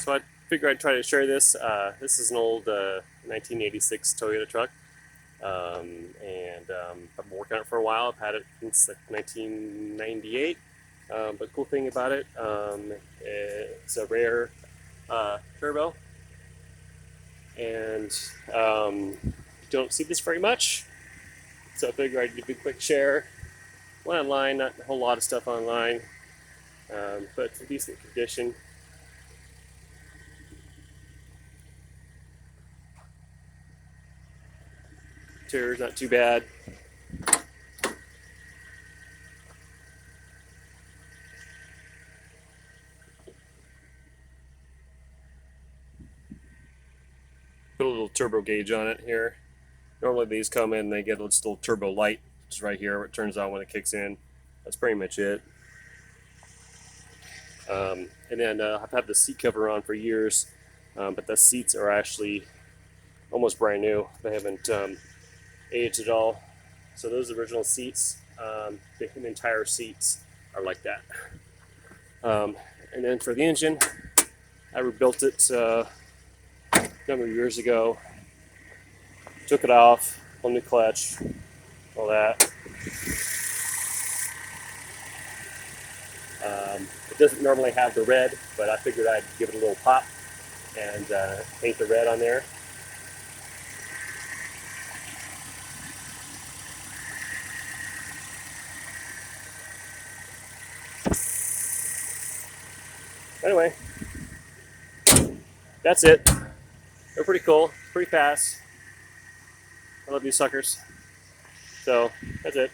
So I figured I'd try to share this. This is an old 1986 Toyota truck, I've been working on it for a while. I've had it since like 1998. But cool thing about it, it's a rare turbo, and you don't see this very much. So I figured I'd give you a quick share. Went online, not a whole lot of stuff online, but it's in decent condition. Interior's not too bad. Put a little turbo gauge on it here. Normally these come in, they get a little turbo light, which is right here, where it turns on when it kicks in. That's pretty much it. And then I've had the seat cover on for years, but the seats are actually almost brand new. They haven't aged at all. So those original seats, the entire seats are like that. And then for the engine, I rebuilt it a number of years ago. Took it off, whole new clutch, all that. It doesn't normally have the red, but I figured I'd give it a little pop and paint the red on there. Anyway, that's it. They're pretty cool, pretty fast. I love these suckers. So that's it.